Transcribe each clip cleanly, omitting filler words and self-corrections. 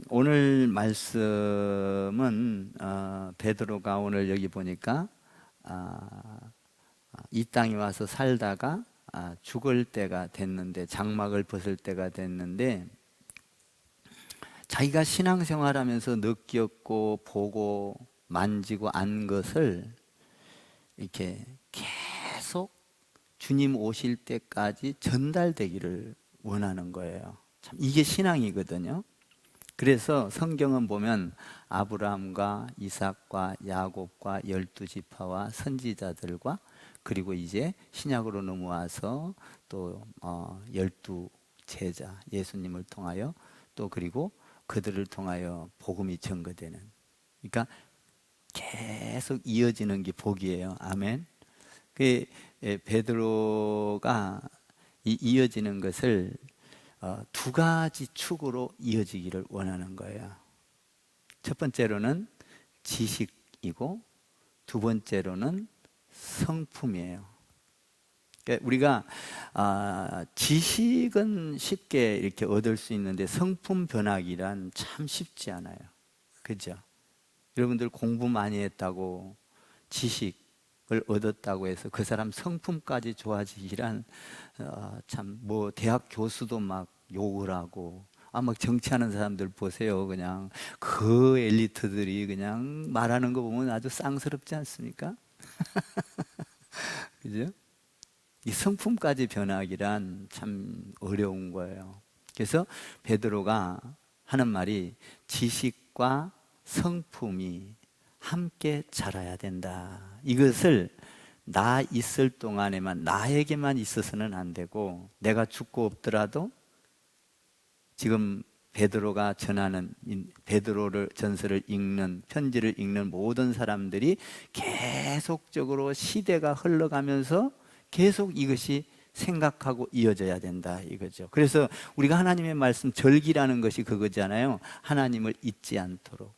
오늘 말씀은 베드로가 오늘 여기 보니까 이 땅에 와서 살다가 죽을 때가 됐는데, 장막을 벗을 때가 됐는데, 자기가 신앙생활하면서 느꼈고 보고 만지고 안 것을 이렇게 계속 주님 오실 때까지 전달되기를 원하는 거예요. 참 이게 신앙이거든요. 그래서 성경은 보면 아브라함과 이삭과 야곱과 12지파와 선지자들과, 그리고 이제 신약으로 넘어와서 또 12제자 예수님을 통하여, 또 그리고 그들을 통하여 복음이 전거되는, 그러니까 계속 이어지는 게 복이에요. 아멘. 그 베드로가 이어지는 것을 두 가지 축으로 이어지기를 원하는 거예요. 첫 번째로는 지식이고, 두 번째로는 성품이에요. 그러니까 우리가 지식은 쉽게 이렇게 얻을 수 있는데 성품 변화기란 참 쉽지 않아요. 그죠? 여러분들 공부 많이 했다고 지식을 얻었다고 해서 그 사람 성품까지 좋아지기란 참 뭐 대학 교수도 막 욕을 하고, 막 정치하는 사람들 보세요. 그냥 그 엘리트들이 그냥 말하는 거 보면 아주 쌍스럽지 않습니까? 그죠? 이 성품까지 변하기란 참 어려운 거예요. 그래서 베드로가 하는 말이 지식과 성품이 함께 자라야 된다. 이것을 나 있을 동안에만, 나에게만 있어서는 안 되고, 내가 죽고 없더라도 지금 베드로가 전하는, 베드로를 전서를 읽는, 편지를 읽는 모든 사람들이 계속적으로 시대가 흘러가면서 계속 이것이 생각하고 이어져야 된다 이거죠. 그래서 우리가 하나님의 말씀, 절기라는 것이 그거잖아요. 하나님을 잊지 않도록.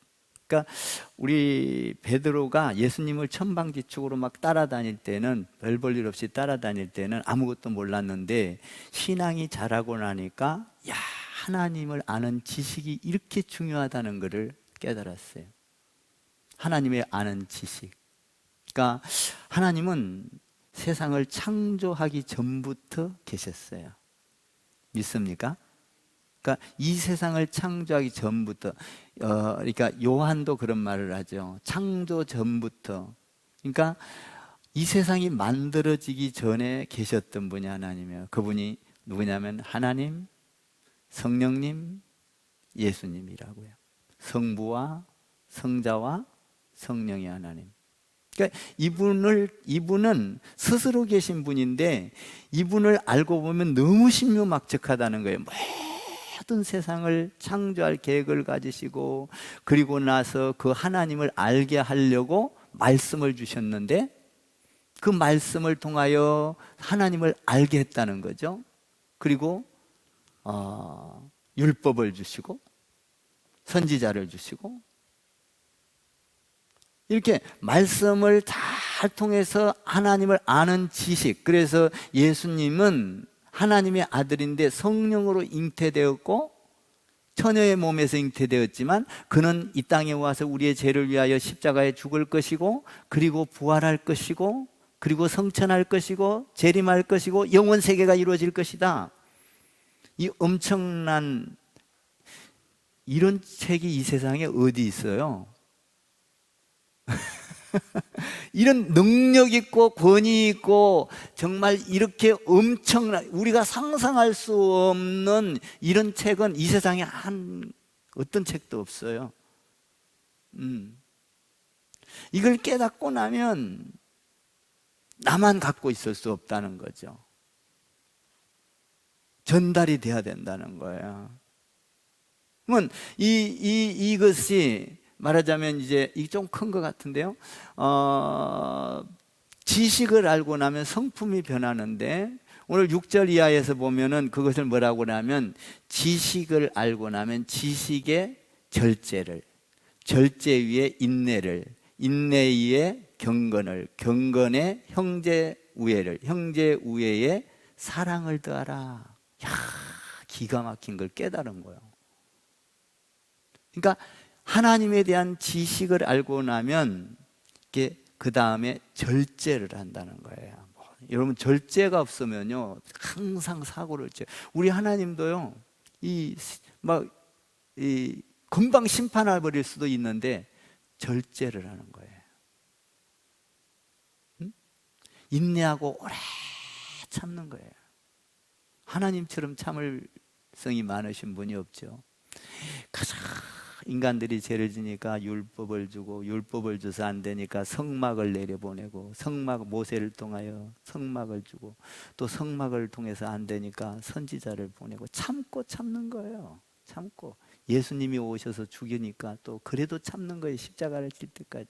그러니까 우리 베드로가 예수님을 천방지축으로 막 따라다닐 때는, 별 볼 일 없이 따라다닐 때는 아무것도 몰랐는데, 신앙이 자라고 나니까 하나님을 아는 지식이 이렇게 중요하다는 것을 깨달았어요. 하나님의 아는 지식. 그러니까 하나님은 세상을 창조하기 전부터 계셨어요. 믿습니까? 그러니까 이 세상을 창조하기 전부터, 그러니까 요한도 그런 말을 하죠. 창조 전부터. 그러니까 이 세상이 만들어지기 전에 계셨던 분이 하나님이에요. 그분이 누구냐면 하나님, 성령님, 예수님이라고요. 성부와 성자와 성령의 하나님. 그러니까 이분은 스스로 계신 분인데, 이분을 알고 보면 너무 신묘막측하다는 거예요. 모든 세상을 창조할 계획을 가지시고, 그리고 나서 그 하나님을 알게 하려고 말씀을 주셨는데, 그 말씀을 통하여 하나님을 알게 했다는 거죠. 그리고 율법을 주시고 선지자를 주시고, 이렇게 말씀을 잘 통해서 하나님을 아는 지식. 그래서 예수님은 하나님의 아들인데 성령으로 잉태되었고, 처녀의 몸에서 잉태되었지만 그는 이 땅에 와서 우리의 죄를 위하여 십자가에 죽을 것이고, 그리고 부활할 것이고, 그리고 성천할 것이고, 재림할 것이고, 영원 세계가 이루어질 것이다. 이 엄청난 이런 책이 이 세상에 어디 있어요? 이런 능력 있고 권위 있고, 정말 이렇게 엄청난, 우리가 상상할 수 없는 이런 책은 이 세상에 어떤 책도 없어요. 이걸 깨닫고 나면 나만 갖고 있을 수 없다는 거죠. 전달이 돼야 된다는 거예요. 그러면 이것이 말하자면 이제 좀 큰 것 같은데요. 지식을 알고 나면 성품이 변하는데, 오늘 6절 이하에서 보면은 그것을 뭐라고 하냐면, 지식을 알고 나면 지식의 절제를, 절제 위에 인내를, 인내 위에 경건을, 경건에 형제 우애를, 형제 우애에 사랑을 더하라. 기가 막힌 걸 깨달은 거예요. 그러니까 하나님에 대한 지식을 알고 나면 그 다음에 절제를 한다는 거예요. 여러분, 절제가 없으면요 항상 사고를 쳐요. 우리 하나님도요 금방 심판해 버릴 수도 있는데 절제를 하는 거예요. 응? 인내하고 오래 참는 거예요. 하나님처럼 참을성이 많으신 분이 없죠. 가장 인간들이 죄를 지니까 율법을 주고, 율법을 줘서 안 되니까 성막을 내려보내고, 모세를 통하여 성막을 주고, 또 성막을 통해서 안 되니까 선지자를 보내고, 참는 거예요. 참고 예수님이 오셔서 죽이니까 또 그래도 참는 거예요. 십자가를 질 때까지.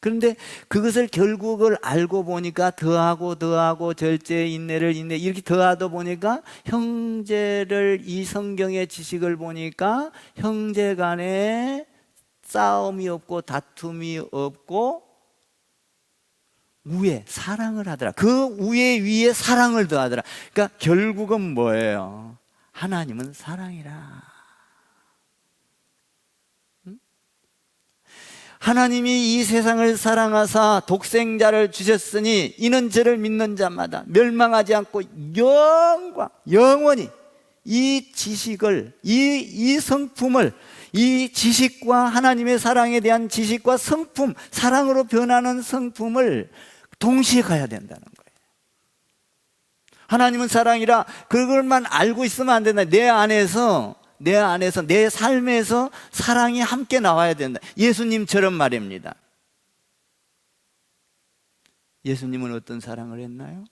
그런데 그것을 결국을 알고 보니까 더하고 절제, 인내 이렇게 더하다 보니까 형제를, 이 성경의 지식을 보니까 형제 간에 싸움이 없고 다툼이 없고 우애, 사랑을 하더라. 그 우애 위에 사랑을 더하더라. 그러니까 결국은 뭐예요? 하나님은 사랑이라. 하나님이 이 세상을 사랑하사 독생자를 주셨으니 이는 저를 믿는 자마다 멸망하지 않고 영원히 이 지식을, 이 성품을, 이 지식과 하나님의 사랑에 대한 지식과 성품, 사랑으로 변하는 성품을 동시에 가야 된다는 거예요. 하나님은 사랑이라 그걸만 알고 있으면 안 된다. 내 안에서 내 삶에서 사랑이 함께 나와야 된다. 예수님처럼 말입니다. 예수님은 어떤 사랑을 했나요?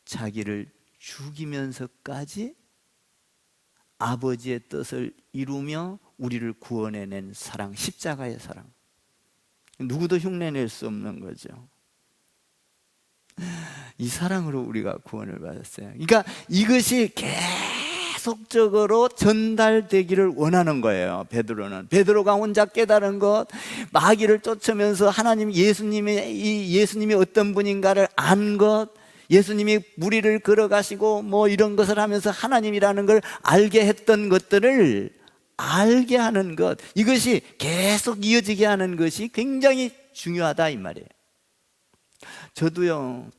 자기를 죽이면서까지 아버지의 뜻을 이루며 우리를 구원해낸 사랑, 십자가의 사랑. 누구도 흉내낼 수 없는 거죠. 이 사랑으로 우리가 구원을 받았어요. 그러니까 이것이 계속적으로 전달되기를 원하는 거예요. 베드로가 혼자 깨달은 것, 마귀를 쫓으면서 예수님이 어떤 분인가를 안 것, 예수님이 무리를 걸어가시고 뭐 이런 것을 하면서 하나님이라는 걸 알게 했던 것들을 알게 하는 것, 이것이 계속 이어지게 하는 것이 굉장히 중요하다 이 말이에요. 저도요,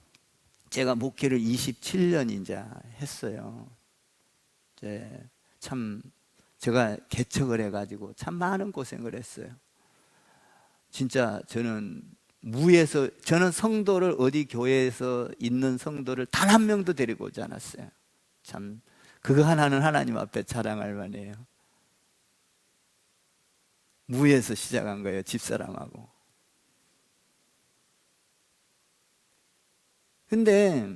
제가 목회를 27년 이제 했어요. 참 제가 개척을 해가지고 참 많은 고생을 했어요. 진짜 저는 성도를, 어디 교회에서 있는 성도를 단 한 명도 데리고 오지 않았어요. 참 그거 하나는 하나님 앞에 자랑할 만해요. 무에서 시작한 거예요. 집사람하고. 근데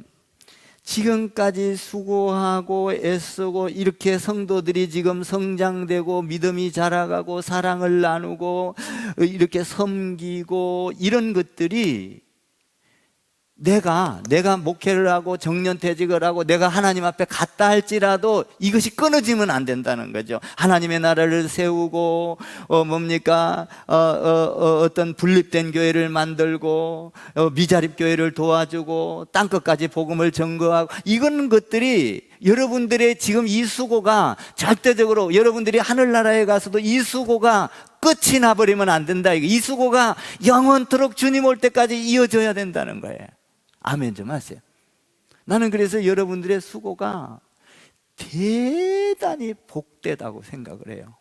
지금까지 수고하고 애쓰고 이렇게 성도들이 지금 성장되고 믿음이 자라가고 사랑을 나누고 이렇게 섬기고 이런 것들이 내가 목회를 하고 정년퇴직을 하고 내가 하나님 앞에 갔다 할지라도 이것이 끊어지면 안 된다는 거죠. 하나님의 나라를 세우고 어떤 분립된 교회를 만들고 미자립 교회를 도와주고 땅끝까지 복음을 전거하고 이런 것들이 여러분들의 지금 이 수고가 절대적으로 여러분들이 하늘나라에 가서도 이 수고가 끝이 나버리면 안 된다. 이 수고가 영원토록 주님 올 때까지 이어져야 된다는 거예요. 아멘 좀 하세요. 나는 그래서 여러분들의 수고가 대단히 복되다고 생각을 해요.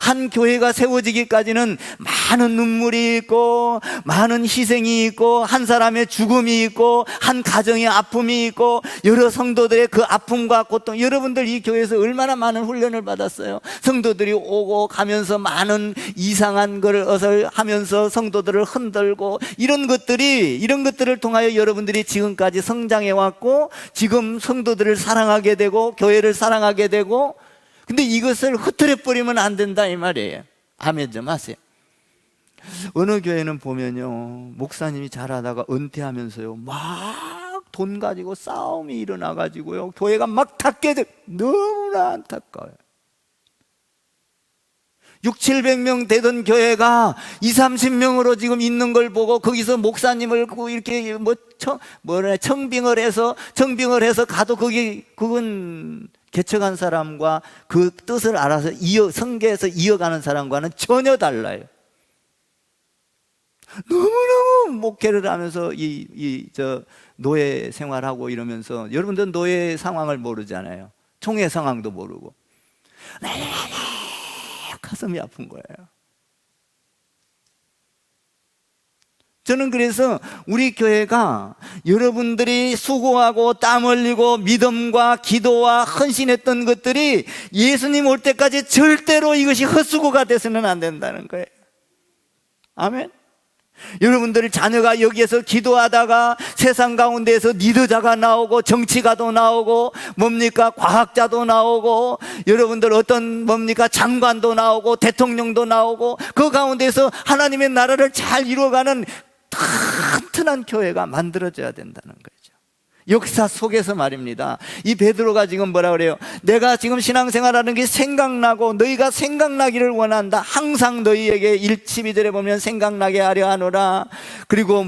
한 교회가 세워지기까지는 많은 눈물이 있고 많은 희생이 있고 한 사람의 죽음이 있고 한 가정의 아픔이 있고 여러 성도들의 그 아픔과 고통, 여러분들 이 교회에서 얼마나 많은 훈련을 받았어요. 성도들이 오고 가면서 많은 이상한 것을 하면서 성도들을 흔들고 이런 것들을 통하여 여러분들이 지금까지 성장해 왔고 지금 성도들을 사랑하게 되고 교회를 사랑하게 되고, 근데 이것을 흐트려 버리면 안 된다 이 말이에요. 아멘 좀 하세요. 어느 교회는 보면요, 목사님이 잘하다가 은퇴하면서요 막 돈 가지고 싸움이 일어나 가지고요 교회가 막 닫게 돼. 너무나 안타까워요. 6, 700명 되던 교회가 2, 30명으로 지금 있는 걸 보고 거기서 목사님을 이렇게 청빙을 해서 가도 그건 개척한 사람과 그 뜻을 알아서 성계해서 이어가는 사람과는 전혀 달라요. 너무너무 목회를 하면서 노예 생활하고 이러면서, 여러분들 노예 상황을 모르잖아요. 총회 상황도 모르고. 가슴이 아픈 거예요. 저는 그래서 우리 교회가 여러분들이 수고하고 땀 흘리고 믿음과 기도와 헌신했던 것들이 예수님 올 때까지 절대로 이것이 헛수고가 돼서는 안 된다는 거예요. 아멘. 여러분들 자녀가 여기에서 기도하다가 세상 가운데에서 리더자가 나오고 정치가도 나오고 과학자도 나오고 여러분들 장관도 나오고 대통령도 나오고 그 가운데서 하나님의 나라를 잘 이루어가는 튼튼한 교회가 만들어져야 된다는 거죠. 역사 속에서 말입니다. 이 베드로가 지금 뭐라 그래요? 내가 지금 신앙생활하는 게 생각나고 너희가 생각나기를 원한다. 항상 너희에게 12절에 보면 생각나게 하려 하노라. 그리고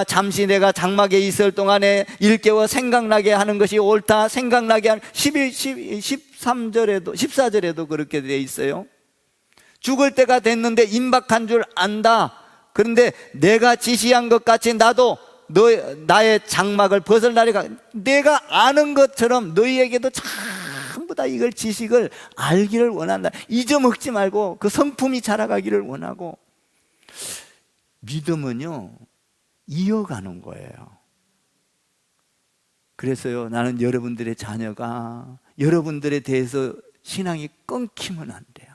잠시 내가 장막에 있을 동안에 일깨워 생각나게 하는 것이 옳다. 생각나게 하는 14절에도 그렇게 되어 있어요. 죽을 때가 됐는데 임박한 줄 안다. 그런데 내가 지시한 것 같이 나도 나의 장막을 벗을 날이가, 내가 아는 것처럼 너희에게도 전부 다 이걸 지식을 알기를 원한다. 잊어먹지 말고 그 성품이 자라가기를 원하고. 믿음은요, 이어가는 거예요. 그래서요, 나는 여러분들의 자녀가 여러분들에 대해서 신앙이 끊기면 안 돼요.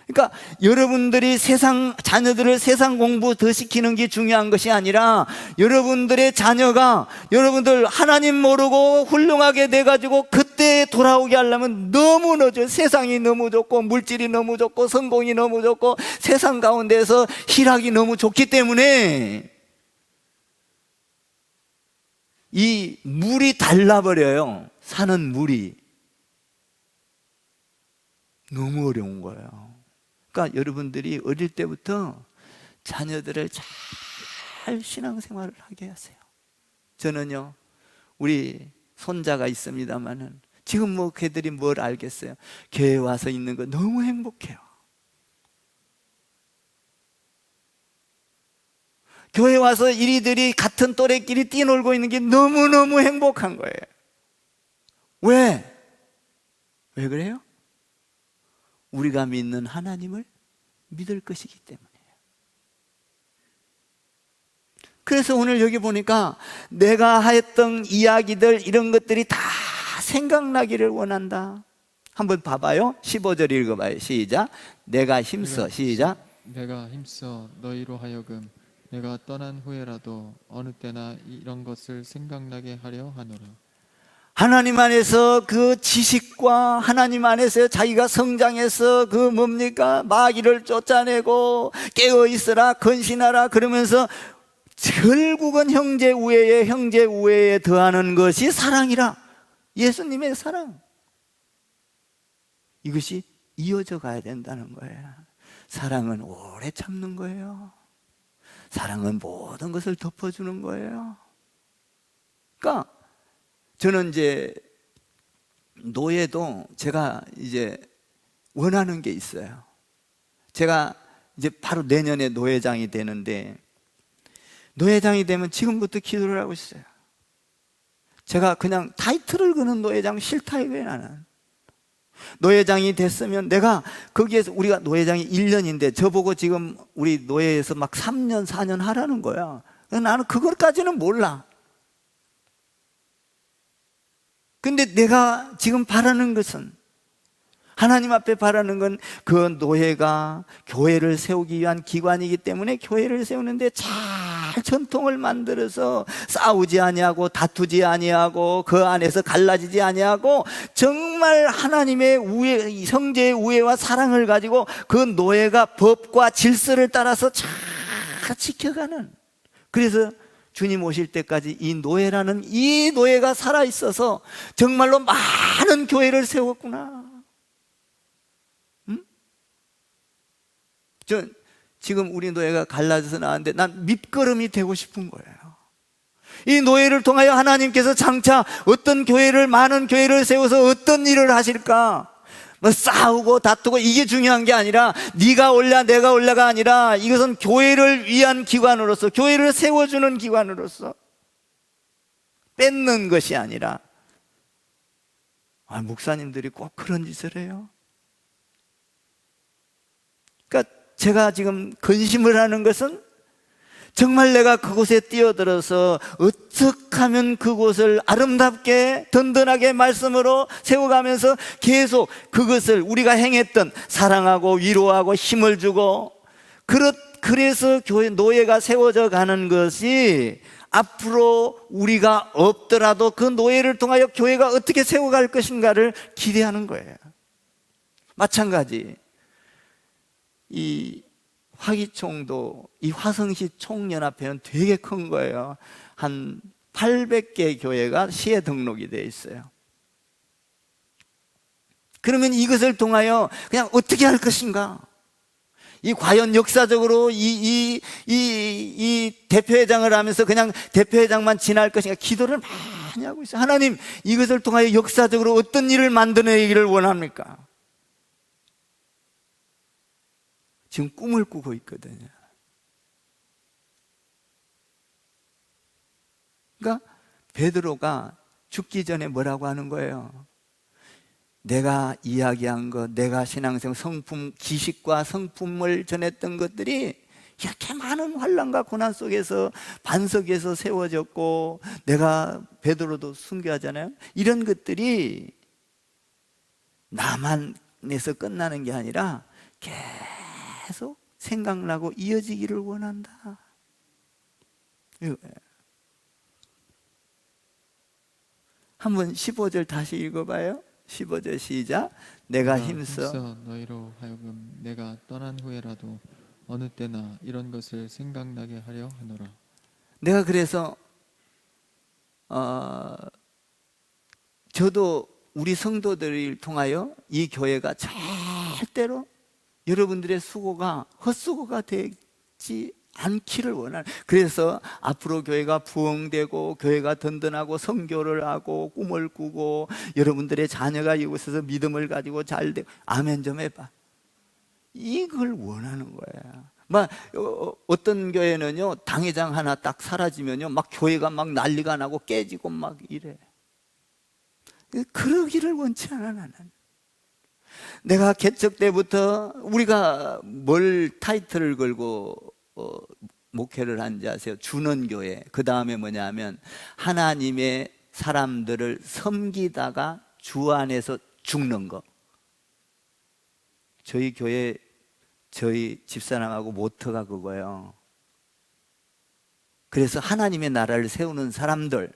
그러니까 여러분들이 자녀들을 세상 공부 더 시키는 게 중요한 것이 아니라, 여러분들의 자녀가 여러분들 하나님 모르고 훌륭하게 돼가지고 그때 돌아오게 하려면 너무 늦어요. 세상이 너무 좋고 물질이 너무 좋고 성공이 너무 좋고 세상 가운데서 희락이 너무 좋기 때문에 이 물이 달라버려요. 사는 물이 너무 어려운 거예요. 그러니까 여러분들이 어릴 때부터 자녀들을 잘 신앙생활을 하게 하세요. 저는요, 우리 손자가 있습니다만은 지금 걔들이 뭘 알겠어요? 교회 와서 있는 거 너무 행복해요. 교회 와서 이리들이 같은 또래끼리 뛰놀고 있는 게 너무너무 행복한 거예요. 왜 그래요? 우리가 믿는 하나님을 믿을 것이기 때문이에요. 그래서 오늘 여기 보니까 내가 했던 이야기들, 이런 것들이 다 생각나기를 원한다. 한번 봐봐요. 15절 읽어봐요. 시작. 내가 힘써. 시작. 내가 힘써 너희로 하여금 내가 떠난 후에라도 어느 때나 이런 것을 생각나게 하려 하노라. 하나님 안에서 그 지식과 하나님 안에서 자기가 성장해서 마귀를 쫓아내고 깨어있으라 건신하라 그러면서 결국은 형제 우애에 더하는 것이 사랑이라. 예수님의 사랑. 이것이 이어져 가야 된다는 거예요. 사랑은 오래 참는 거예요. 사랑은 모든 것을 덮어주는 거예요. 그러니까 저는 이제 노예도 제가 이제 원하는 게 있어요. 제가 이제 바로 내년에 노예장이 되는데, 노예장이 되면 지금부터 기도를 하고 있어요. 제가 그냥 타이틀을 거는 노예장 싫다 이거예요. 나는 노예장이 됐으면 내가 거기에서, 우리가 노예장이 1년인데 저보고 지금 우리 노예에서 막 3년 4년 하라는 거야. 나는 그것까지는 몰라. 근데 내가 지금 바라는 것은, 하나님 앞에 바라는 건 그 노예가 교회를 세우기 위한 기관이기 때문에 교회를 세우는데 잘 전통을 만들어서 싸우지 아니하고 다투지 아니하고 그 안에서 갈라지지 아니하고 정말 하나님의 우애, 형제의 우애와 사랑을 가지고 그 노예가 법과 질서를 따라서 잘 지켜가는. 그래서 주님 오실 때까지 이 노예가 살아있어서 정말로 많은 교회를 세웠구나. 응? 지금 우리 노예가 갈라져서 나왔는데 난 밑거름이 되고 싶은 거예요. 이 노예를 통하여 하나님께서 장차 어떤 교회를, 많은 교회를 세워서 어떤 일을 하실까? 뭐 싸우고 다투고 이게 중요한 게 아니라, 네가 올라 내가 올라가 아니라, 이것은 교회를 위한 기관으로서, 교회를 세워주는 기관으로서, 뺏는 것이 아니라. 목사님들이 꼭 그런 짓을 해요. 그러니까 제가 지금 근심을 하는 것은, 정말 내가 그곳에 뛰어들어서 어떻게 하면 그곳을 아름답게 든든하게 말씀으로 세워가면서 계속 그것을 우리가 행했던, 사랑하고 위로하고 힘을 주고, 그래서 교회 노예가 세워져 가는 것이, 앞으로 우리가 없더라도 그 노예를 통하여 교회가 어떻게 세워갈 것인가를 기대하는 거예요. 마찬가지, 이 화기총도, 이 화성시 총연합회는 되게 큰 거예요. 한 800개 교회가 시에 등록이 되어 있어요. 그러면 이것을 통하여 그냥 어떻게 할 것인가? 이 과연 역사적으로 이 대표회장을 하면서 그냥 대표회장만 지날 것인가? 기도를 많이 하고 있어요. 하나님, 이것을 통하여 역사적으로 어떤 일을 만들어내기를 원합니까? 지금 꿈을 꾸고 있거든요. 그러니까 베드로가 죽기 전에 뭐라고 하는 거예요? 내가 이야기한 것, 내가 신앙생활 성품, 기식과 성품을 전했던 것들이 이렇게 많은 환난과 고난 속에서 반석에서 세워졌고, 내가 베드로도 순교하잖아요. 이런 것들이 나만에서 끝나는 게 아니라 계속 생각나고 이어지기를 원한다. 한번 15절 다시 읽어봐요. 15절 시작. 내가 힘써 너희로 하여금 내가 떠난 후에라도 어느 때나 이런 것을 생각나게 하려 하노라. 내가 그래서 저도 우리 성도들을 통하여 이 교회가 절대로 여러분들의 수고가 헛수고가 되지 않기를 원하는, 그래서 앞으로 교회가 부흥되고 교회가 든든하고 선교를 하고 꿈을 꾸고 여러분들의 자녀가 이곳에서 믿음을 가지고 잘 되고, 아멘 좀 해봐. 이걸 원하는 거야. 막 어떤 교회는요, 당회장 하나 딱 사라지면요 막 교회가 막 난리가 나고 깨지고 막 이래. 그러기를 원치 않아. 나는 내가 개척 때부터 우리가 뭘 타이틀을 걸고 목회를 한지 아세요? 주는 교회. 그 다음에 뭐냐면 하나님의 사람들을 섬기다가 주 안에서 죽는 거. 저희 교회 저희 집사람하고 모토가 그거예요. 그래서 하나님의 나라를 세우는 사람들,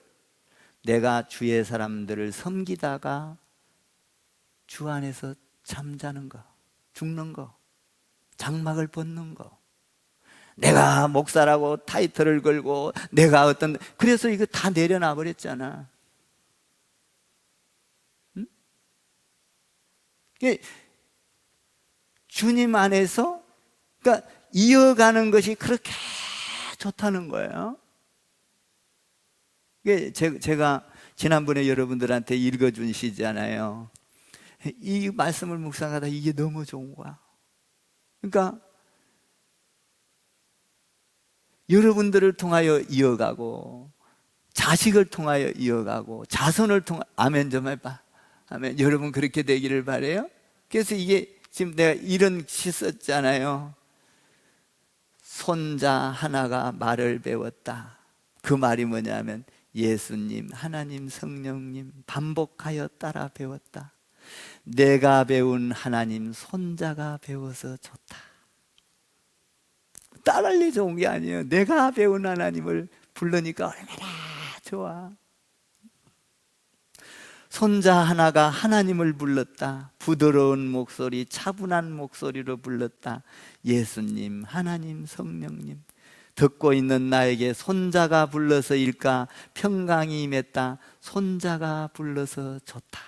내가 주의 사람들을 섬기다가 주 안에서 잠자는 거, 죽는 거, 장막을 벗는 거. 내가 목사라고 타이틀을 걸고 내가 어떤, 그래서 이거 다 내려놔 버렸잖아. 응? 주님 안에서, 그러니까 이어가는 것이 그렇게 좋다는 거예요. 제가 지난번에 여러분들한테 읽어준 시잖아요. 이 말씀을 묵상하다 이게 너무 좋은 거야. 그러니까 여러분들을 통하여 이어가고, 자식을 통하여 이어가고, 자손을 통하여, 아멘 좀 해봐. 아멘. 여러분 그렇게 되기를 바래요. 그래서 이게 지금 내가 이런 시 썼잖아요. 손자 하나가 말을 배웠다. 그 말이 뭐냐면 예수님, 하나님, 성령님 반복하여 따라 배웠다. 내가 배운 하나님 손자가 배워서 좋다. 따라리 좋은 게 아니에요. 내가 배운 하나님을 부르니까 얼마나 좋아. 손자 하나가 하나님을 불렀다. 부드러운 목소리, 차분한 목소리로 불렀다. 예수님, 하나님, 성령님. 듣고 있는 나에게 손자가 불러서일까 평강이 임했다. 손자가 불러서 좋다.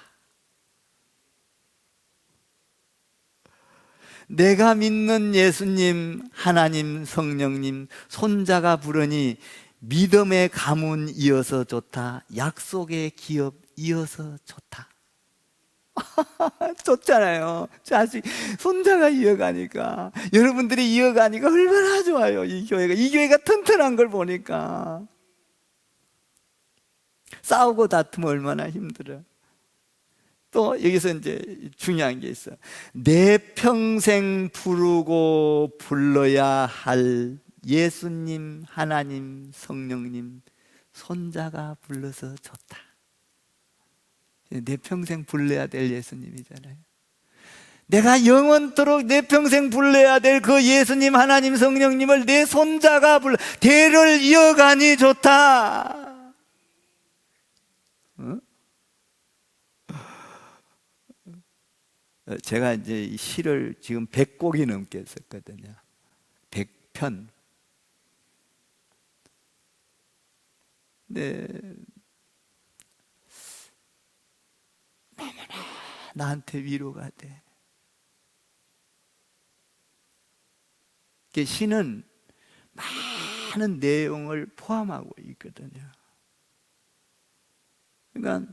내가 믿는 예수님, 하나님, 성령님, 손자가 부르니 믿음의 가문 이어서 좋다. 약속의 기업 이어서 좋다. 좋잖아요. 자식, 손자가 이어가니까, 여러분들이 이어가니까 얼마나 좋아요. 이 교회가 튼튼한 걸 보니까. 싸우고 다투면 얼마나 힘들어. 또 여기서 이제 중요한 게 있어. 내 평생 부르고 불러야 할 예수님, 하나님, 성령님, 손자가 불러서 좋다. 내 평생 불러야 될 예수님이잖아요. 내가 영원토록 내 평생 불러야 될 그 예수님, 하나님, 성령님을 내 손자가 대를 이어가니 좋다. 어? 제가 이제 이 시를 지금 100곡이 넘게 썼거든요. 100편. 네. 너무나 나한테 위로가 돼. 시는 많은 내용을 포함하고 있거든요. 그러니까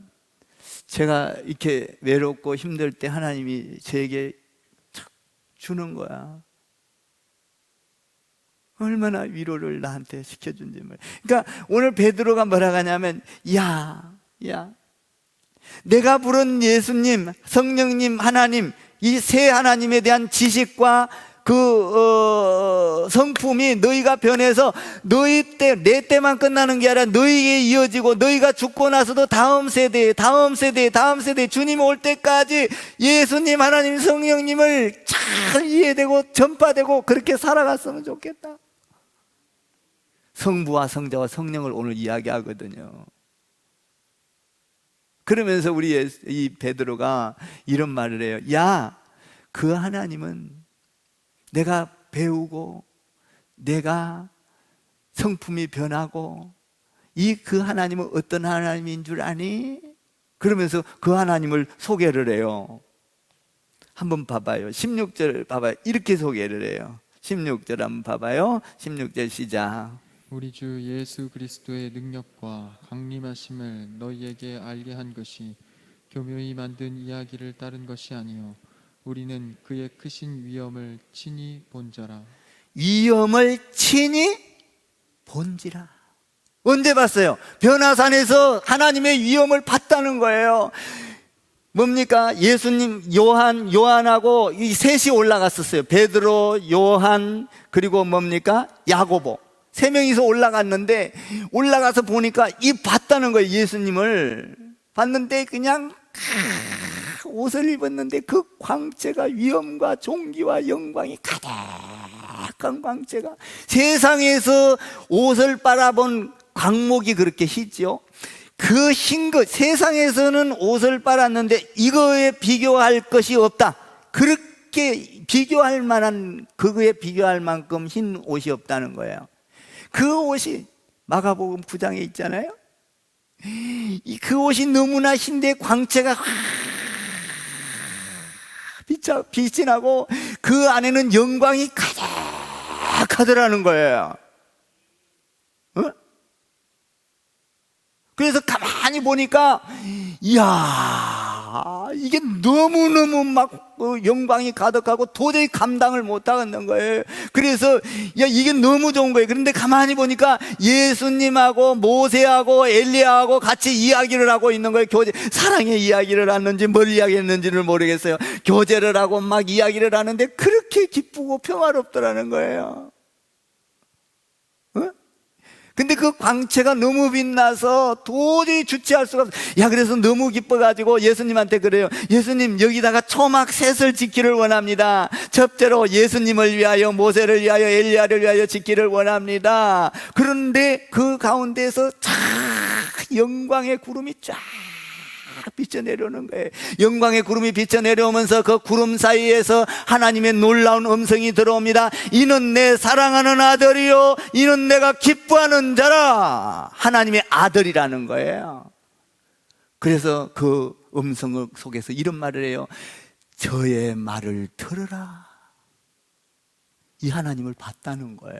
제가 이렇게 외롭고 힘들 때 하나님이 저에게 탁 주는 거야. 얼마나 위로를 나한테 시켜준지 말이야. 그러니까 오늘 베드로가 뭐라고 하냐면, 야, 내가 부른 예수님, 성령님, 하나님, 이 세 하나님에 대한 지식과 성품이 너희가 변해서 너희 때, 내 때만 끝나는 게 아니라 너희에게 이어지고, 너희가 죽고 나서도 다음 세대 주님이 올 때까지 예수님, 하나님, 성령님을 잘 이해되고 전파되고 그렇게 살아갔으면 좋겠다. 성부와 성자와 성령을 오늘 이야기하거든요. 그러면서 우리 이 베드로가 이런 말을 해요. 야, 그 하나님은 내가 배우고 내가 성품이 변하고 그 하나님은 어떤 하나님인 줄 아니? 그러면서 그 하나님을 소개를 해요. 한번 봐봐요. 16절 봐봐요. 이렇게 소개를 해요. 16절 한번 봐봐요. 16절 시작. 우리 주 예수 그리스도의 능력과 강림하심을 너희에게 알게 한 것이 교묘히 만든 이야기를 따른 것이 아니요 우리는 그의 크신 위엄을 친히 본자라. 위엄을 친히 본지라. 언제 봤어요? 변화산에서 하나님의 위엄을 봤다는 거예요. 뭡니까? 예수님, 요한하고 이 셋이 올라갔었어요. 베드로, 요한, 그리고 뭡니까? 야고보. 세 명이서 올라갔는데, 올라가서 보니까 봤다는 거예요. 예수님을 봤는데 그냥 옷을 입었는데 그 광채가, 위엄과 존귀와 영광이 가득한 광채가, 세상에서 옷을 빨아본 광목이 그렇게 희죠. 그 흰 것, 세상에서는 옷을 빨았는데 이거에 비교할 것이 없다. 그렇게 비교할 만한, 그거에 비교할 만큼 흰 옷이 없다는 거예요. 그 옷이 마가복음 9장에 있잖아요. 그 옷이 너무나 흰데 광채가 빛이 나고 그 안에는 영광이 가득하더라는 거예요. 그래서 가만히 보니까, 이야, 이게 너무너무 막 영광이 가득하고 도저히 감당을 못 하겠는 거예요. 그래서, 야, 이게 너무 좋은 거예요. 그런데 가만히 보니까 예수님하고 모세하고 엘리야하고 같이 이야기를 하고 있는 거예요. 사랑의 이야기를 하는지 뭘 이야기했는지를 모르겠어요. 교제를 하고 막 이야기를 하는데 그렇게 기쁘고 평화롭더라는 거예요. 근데 그 광채가 너무 빛나서 도저히 주체할 수가 없어요. 야, 그래서 너무 기뻐가지고 예수님한테 그래요. 예수님, 여기다가 초막 셋을 짓기를 원합니다. 첫째로 예수님을 위하여, 모세를 위하여, 엘리야를 위하여 짓기를 원합니다. 그런데 그 가운데서 영광의 구름이 쫙 비쳐 내려오는 거예요. 영광의 구름이 비쳐 내려오면서 그 구름 사이에서 하나님의 놀라운 음성이 들어옵니다. 이는 내 사랑하는 아들이요, 이는 내가 기뻐하는 자라. 하나님의 아들이라는 거예요. 그래서 그 음성 속에서 이런 말을 해요. 저의 말을 들으라. 이 하나님을 봤다는 거야.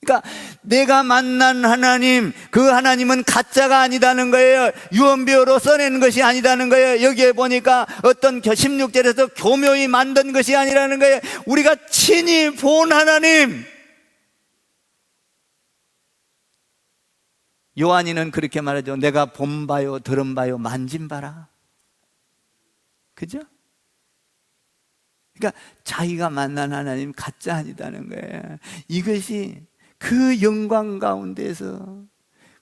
그러니까 내가 만난 하나님, 그 하나님은 가짜가 아니다는 거예요. 유언비어로 써내는 것이 아니다는 거예요. 여기에 보니까 어떤 16절에서 교묘히 만든 것이 아니라는 거예요. 우리가 친히 본 하나님. 요한이는 그렇게 말하죠. 내가 본 바요, 들은 바요, 만진 바라. 그죠? 그러니까 자기가 만난 하나님 가짜 아니다는 거예요. 이것이 그 영광 가운데서,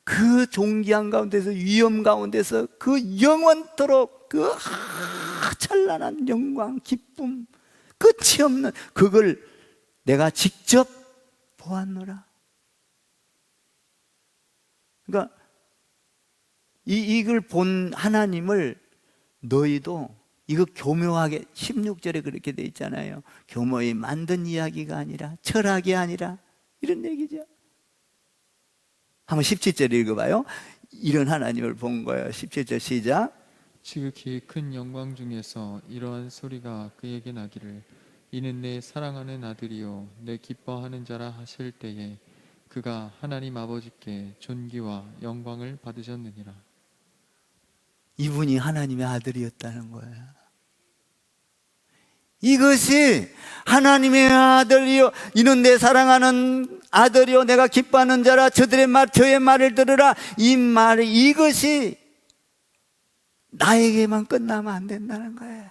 그 존귀한 가운데서, 위엄 가운데서 그 영원토록 그 찬란한 영광, 기쁨, 끝이 없는 그걸 내가 직접 보았노라. 그러니까 이걸 본 하나님을 너희도 이거 교묘하게 16절에 그렇게 돼 있잖아요. 교묘히 만든 이야기가 아니라, 철학이 아니라, 이런 얘기죠. 한번 17절 읽어봐요. 이런 하나님을 본 거예요. 17절 시작. 지극히 큰 영광 중에서 이러한 소리가 그에게 나기를 이는 내 사랑하는 아들이요 내 기뻐하는 자라 하실 때에 그가 하나님 아버지께 존귀와 영광을 받으셨느니라. 이분이 하나님의 아들이었다는 거예요. 이것이 하나님의 아들이요 이는 내 사랑하는 아들이요 내가 기뻐하는 자라 저의 말을 들으라. 이 말이, 이것이 나에게만 끝나면 안 된다는 거예요.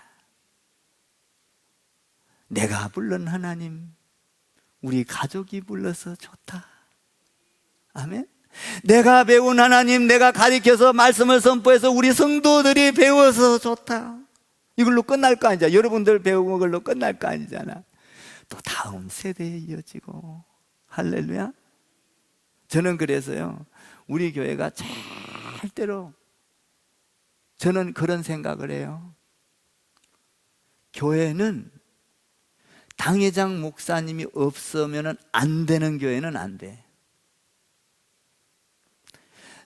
내가 부른 하나님, 우리 가족이 불러서 좋다. 아멘. 내가 배운 하나님, 내가 가르쳐서 말씀을 선포해서 우리 성도들이 배워서 좋다. 이걸로 끝날 거 아니잖아. 여러분들 배운 걸로 끝날 거 아니잖아. 또 다음 세대에 이어지고. 할렐루야. 저는 그래서요, 우리 교회가 절대로, 저는 그런 생각을 해요. 교회는 당회장 목사님이 없으면 안 되는 교회는 안 돼.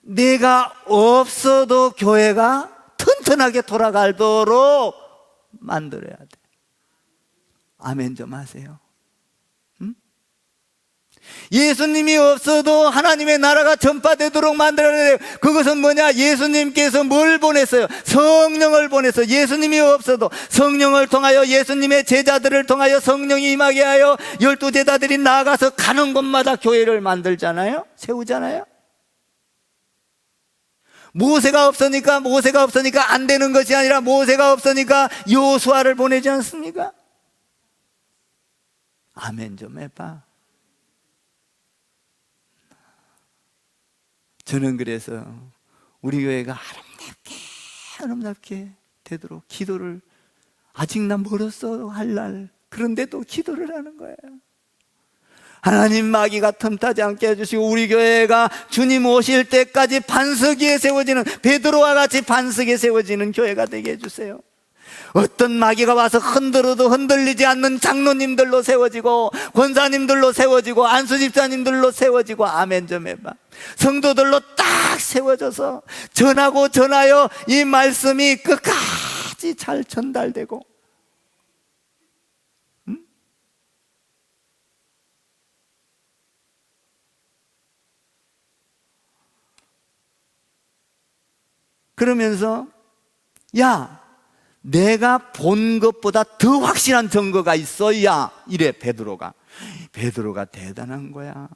내가 없어도 교회가 튼튼하게 돌아가도록 만들어야 돼. 아멘 좀 하세요. 응? 예수님이 없어도 하나님의 나라가 전파되도록 만들어야 돼요. 그것은 뭐냐? 예수님께서 뭘 보냈어요? 성령을 보냈어요. 예수님이 없어도 성령을 통하여, 예수님의 제자들을 통하여 성령이 임하게 하여 12제자들이 나아가서 가는 곳마다 교회를 만들잖아요. 세우잖아요. 모세가 없으니까 안 되는 것이 아니라 모세가 없으니까 여호수아를 보내지 않습니까? 아멘 좀 해봐. 저는 그래서 우리 교회가 아름답게 되도록 기도를, 아직 난 멀었어 할 날, 그런데도 기도를 하는 거예요. 하나님 마귀가 틈타지 않게 해주시고 우리 교회가 주님 오실 때까지 반석 위에 세워지는, 베드로와 같이 반석 위에 세워지는 교회가 되게 해주세요. 어떤 마귀가 와서 흔들어도 흔들리지 않는 장로님들로 세워지고, 권사님들로 세워지고, 안수집사님들로 세워지고. 아멘 좀 해봐. 성도들로 딱 세워져서 전하고 전하여 이 말씀이 끝까지 잘 전달되고. 그러면서 야, 내가 본 것보다 더 확실한 증거가 있어. 야, 이래 베드로가 대단한 거야.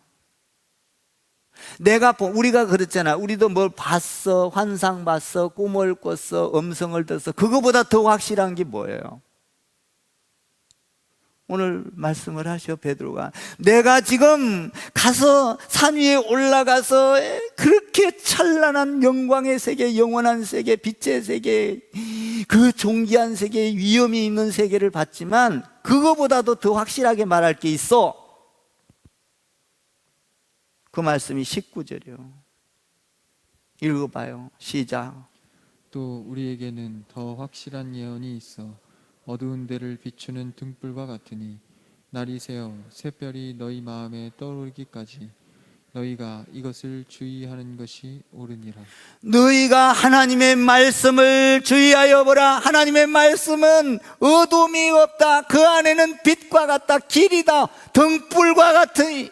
우리가 그랬잖아. 우리도 뭘 봤어, 환상 봤어, 꿈을 꿨어, 음성을 들었어. 그거보다 더 확실한 게 뭐예요? 오늘 말씀을 하셔. 베드로가 내가 지금 가서 산 위에 올라가서 그렇게 찬란한 영광의 세계, 영원한 세계, 빛의 세계, 그 존귀한 세계, 위엄이 있는 세계를 봤지만 그거보다도 더 확실하게 말할 게 있어. 그 말씀이 19절이요. 읽어봐요. 시작. 또 우리에게는 더 확실한 예언이 있어 어두운 데를 비추는 등불과 같으니 날이 새어 새별이 너희 마음에 떠오르기까지 너희가 이것을 주의하는 것이 옳으니라. 너희가 하나님의 말씀을 주의하여 보라. 하나님의 말씀은 어둠이 없다. 그 안에는 빛과 같다. 길이다. 등불과 같으니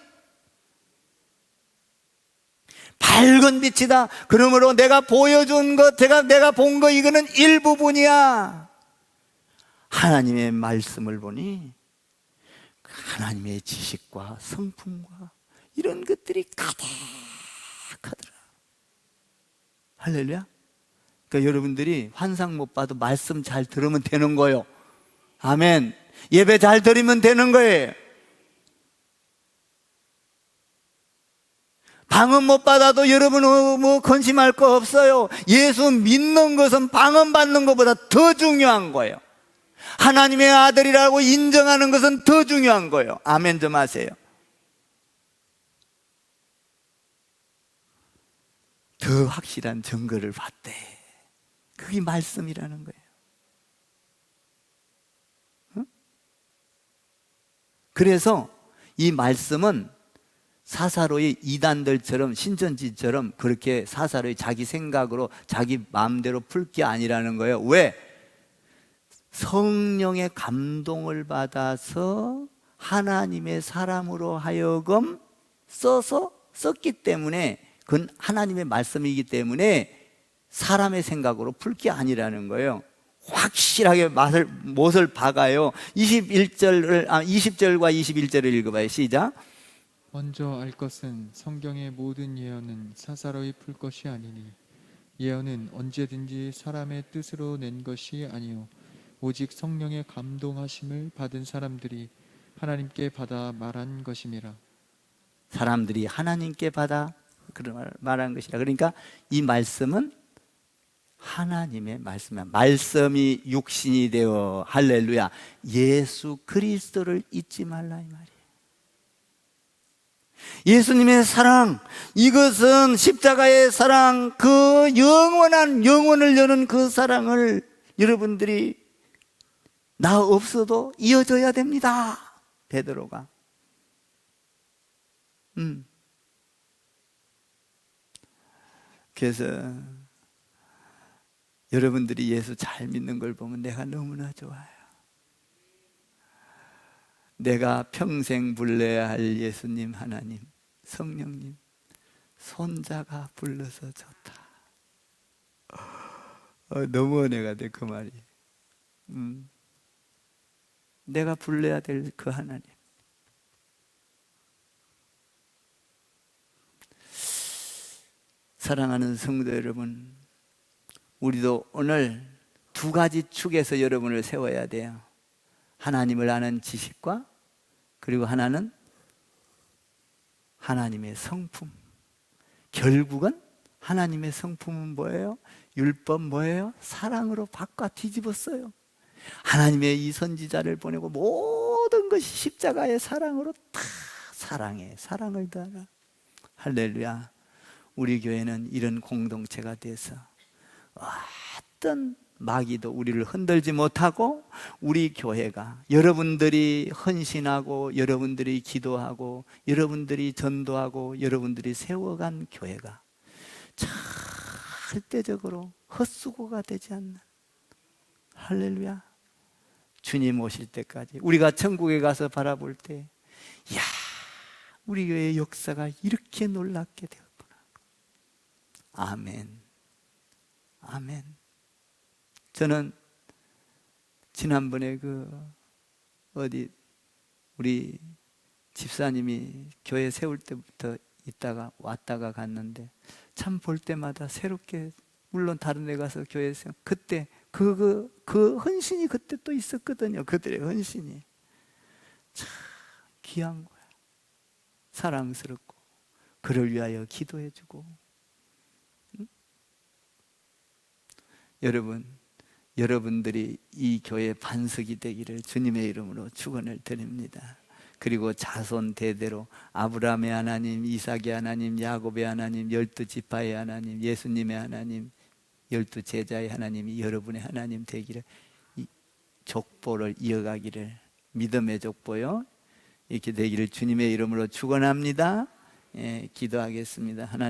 밝은 빛이다. 그러므로 내가 보여준 것, 내가 본 거, 이거는 일부분이야. 하나님의 말씀을 보니 하나님의 지식과 성품과 이런 것들이 가득하더라. 할렐루야. 그러니까 여러분들이 환상 못 봐도 말씀 잘 들으면 되는 거예요. 아멘. 예배 잘 드리면 되는 거예요. 방언 못 받아도 여러분 뭐 근심할 거 없어요. 예수 믿는 것은 방언 받는 것보다 더 중요한 거예요. 하나님의 아들이라고 인정하는 것은 더 중요한 거예요. 아멘 좀 하세요. 더 확실한 증거를 봤대. 그게 말씀이라는 거예요. 응? 그래서 이 말씀은 사사로이 이단들처럼 신천지처럼 그렇게 사사로이 자기 생각으로 자기 마음대로 풀 게 아니라는 거예요. 왜? 성령의 감동을 받아서 하나님의 사람으로 하여금 썼기 때문에, 그건 하나님의 말씀이기 때문에 사람의 생각으로 풀 게 아니라는 거예요. 확실하게 못을 박아요. 20절과 21절을 읽어봐요. 시작. 먼저 알 것은 성경의 모든 예언은 사사로이 풀 것이 아니니 예언은 언제든지 사람의 뜻으로 낸 것이 아니요 오직 성령의 감동하심을 받은 사람들이 하나님께 받아 말한 것임이라. 사람들이 하나님께 받아 말한 것이라. 그러니까 이 말씀은 하나님의 말씀이야. 말씀이 육신이 되어, 할렐루야, 예수 그리스도를 잊지 말라 이 말이에요. 예수님의 사랑, 이것은 십자가의 사랑, 그 영원한 영혼을 여는 그 사랑을 여러분들이 나 없어도 이어져야 됩니다. 베드로가. 그래서 여러분들이 예수 잘 믿는 걸 보면 내가 너무나 좋아요. 내가 평생 불러야 할 예수님, 하나님, 성령님, 손자가 불러서 좋다. 너무 은혜가 돼, 그 말이. 내가 불러야 될 그 하나님. 사랑하는 성도 여러분, 우리도 오늘 두 가지 축에서 여러분을 세워야 돼요. 하나님을 아는 지식과, 그리고 하나는 하나님의 성품. 결국은 하나님의 성품은 뭐예요? 율법 뭐예요? 사랑으로 바꿔 뒤집었어요. 하나님의 이 선지자를 보내고 모든 것이 십자가의 사랑으로 다 사랑해. 사랑을 더하라. 할렐루야. 우리 교회는 이런 공동체가 돼서 어떤 마귀도 우리를 흔들지 못하고, 우리 교회가 여러분들이 헌신하고 여러분들이 기도하고 여러분들이 전도하고 여러분들이 세워간 교회가 절대적으로 헛수고가 되지 않는, 할렐루야, 주님 오실 때까지 우리가 천국에 가서 바라볼 때, 이야, 우리 교회의 역사가 이렇게 놀랍게 되었구나. 아멘. 아멘. 저는 지난번에 우리 집사님이 교회 세울 때부터 있다가 왔다가 갔는데 참 볼 때마다 새롭게, 물론 다른 데 가서 교회 세우 그때 그 헌신이 그때 또 있었거든요. 그들의 헌신이 참 귀한 거야. 사랑스럽고 그를 위하여 기도해주고. 응? 여러분들이 이 교회 반석이 되기를 주님의 이름으로 축원을 드립니다. 그리고 자손 대대로 아브라함의 하나님, 이삭의 하나님, 야곱의 하나님, 12지파의 하나님, 예수님의 하나님, 12제자의 하나님이 여러분의 하나님 되기를, 이 족보를 이어가기를, 믿음의 족보요, 이렇게 되기를 주님의 이름으로 축원합니다. 기도하겠습니다. 하나님.